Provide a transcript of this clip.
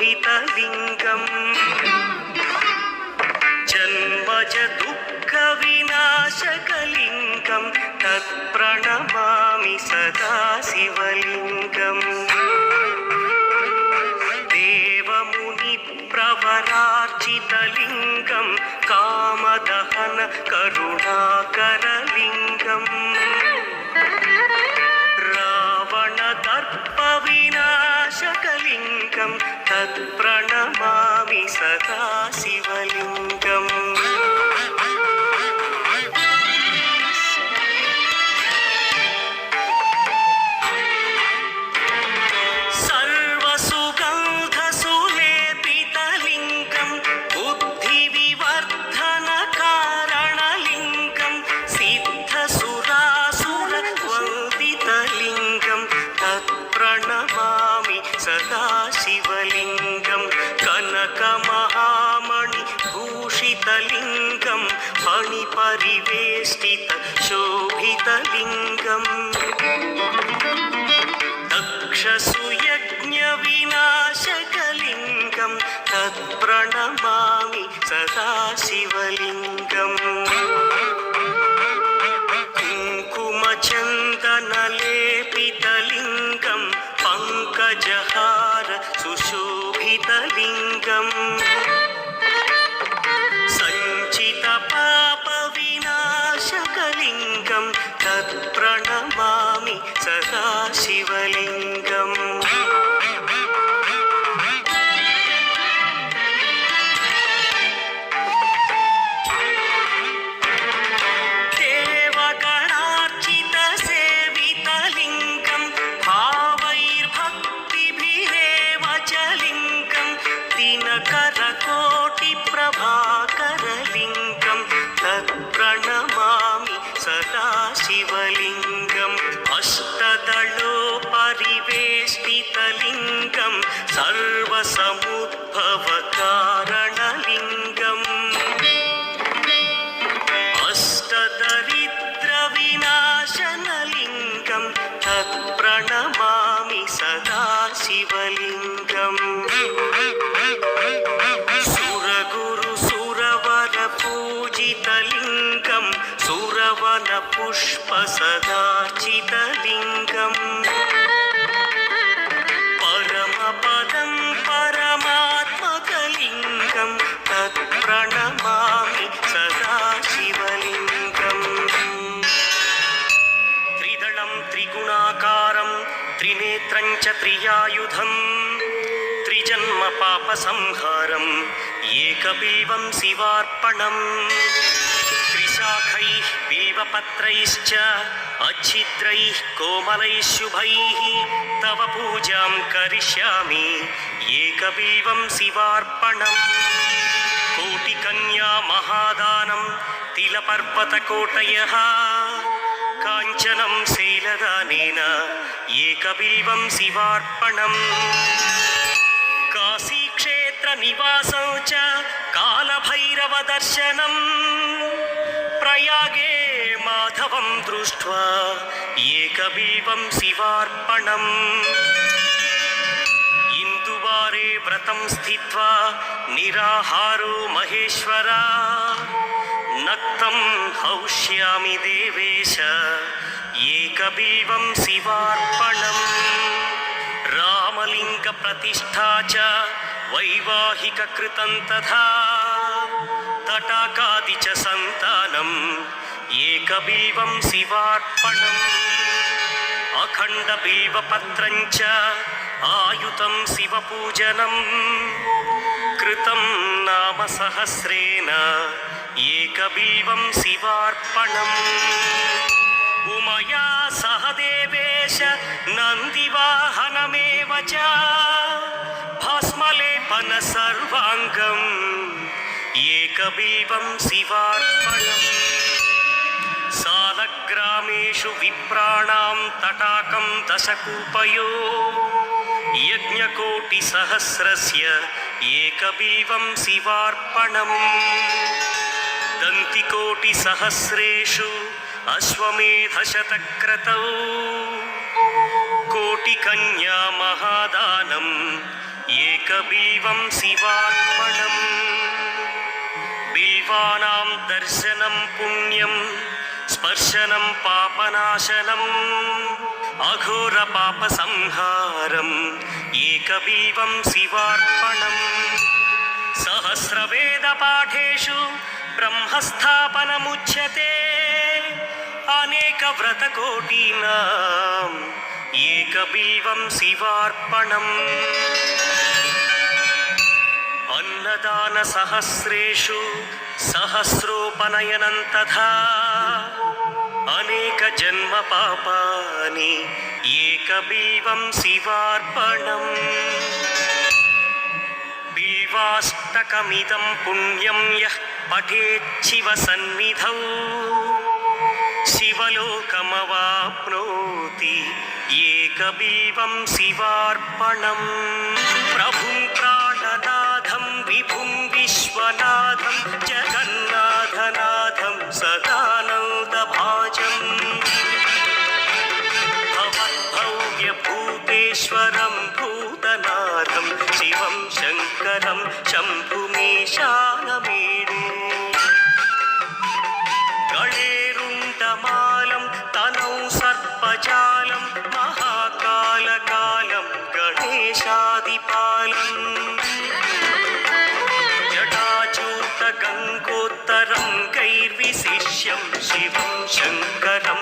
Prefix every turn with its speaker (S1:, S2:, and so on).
S1: शोभितलिङ्गम् जन्मज दुःखविनाशकलिङ्गं तत्प्रणमामि सदा शिवलिङ्गम् देवमुनिप्रवरार्चितलिङ्गं कामदहन करुणाकरलिङ्गम् रावणदर्पविनाशकलिङ्गं तत्प्रणमामि सदा शिवलिङ्गम् सर्वसुगन्धसुलेपितलिङ्गं बुद्धिविवर्धनकारणलिङ्गं सिद्धसुरासुरवन्दितलिङ्गं तत्प्रणमामि सदा शिवलिङ्गं कनकमहामणिभूषितलिङ्गं फणिपरिवेष्टितशोभितलिङ्गम् दक्षसुयज्ञविनाशकलिङ्गं तत्प्रणमामि सदा शिवलिङ्गम् कुङ्कुमचन्दनलेपितलिङ्गं पङ्कजहार सुशोभितलिङ्गम् सञ्चितपापविनाशकलिङ्गं तत्प्रणमामि सदा शिवलिङ्गम् देवगणार्चितसेवितलिङ्गं भावैर्भक्तिभिरेव च लिङ्गं दिनकरकोटिप्रभाकरलिङ्गं तत्प्रणमामि सदा शिवलिङ्गम् अष्टदलोपरिवेष्टितलिङ्गं सर्वसमुद्भवकारणलिङ्गम् अष्टदरिद्रविनाशनलिङ्गं तत्प्रणमामि सदा शिवलिङ्गम् सुरगुरुसुरवरपूजितलिङ्गं सुरवनपुष्पसदार्चितलिङ्गम् परमपदं परमात्मकलिङ्गं तत्प्रणमामि सदा शिवलिङ्गम् त्रिदलं त्रिगुणाकारं त्रिनेत्रं च त्रियायुधं त्रिजन्मपापसंहारम् एकबिल्वं शिवार्पणम् त्रिशाखैः बिल्वपत्रैश्च अच्छिद्रैः कोमलैः शुभैः तव पूजां करिष्यामि एकबिल्वं शिवार्पणम् कोटिकन्या महादानं तिलपर्वतकोटयः काञ्चनं शैलदानेन एकबिल्वं शिवार्पणम् काशीक्षेत्रनिवासं च कालभैरवदर्शनम् प्रयागे माधवं दृष्ट्वा एकबिल्वं शिवार्पणम् इन्दुवारे व्रतं स्थित्वा निराहारो महेश्वरा नक्तं हौष्यामि देवेश एकबिल्वं शिवार्पणम् रामलिङ्गप्रतिष्ठा च वैवाहिककृतं तथा तटाकादि च सन्तानम् एकबिल्वं शिवार्पणम् अखण्डबिल्वपत्रं च आयुतं शिवपूजनं कृतं नाम सहस्रेण एकबिल्वं शिवार्पणम् उमया सह देवेश नन्दिवाहनमेव च भस्मलेपन सर्वाङ्गम् एकबिल्वं शिवार्पणम् सालग्रामेषु विप्राणां तटाकं दशकूपयो यज्ञकोटिसहस्रस्य एकबिल्वं शिवार्पणम् दन्तिकोटिसहस्रेषु अश्वमेधशतक्रतौ कोटिकन्या महादानम् ఏకబీవం శివార్పణం. బిల్వానాం దర్శనం పుణ్యం, స్పర్శనం పాపనాశనం, అఘోర పాప సంహారం. ఏకబీవం శివార్పణం. సహస్రవేద పాఠేషు బ్రహ్మస్థాపనముచ్యతే. అనేక వ్రతకోటీనాం ఏకబీవం శివార్పణం. అన్నదాన సహస్రేషు సహస్రోపనయనం తథా. అనేక జన్మ పాపాని ఏకబీవం శివార్పణం. బిల్వాష్టకమిదం పుణ్యం యః పఠేచ్చివ సన్నిధౌ శివలోకమవాప్నోతి. ఏకబీవం శివార్పణం. ప్రభుం ప్రాణనాథం విభుం విశ్వనాథం జగన్నాథనాథం సదానందభాజం. భవ్యభూతేశ్వరం భూతనాథం శివం శంకరం శంభుమీశానమీడే. గళేరుండమాలం తనౌ సర్పజాలం మహాకాలకాలం గణేశాదిపాలం. జటాచూత గంగోత్తరం గైర్విశిష్యం శివం శంకరం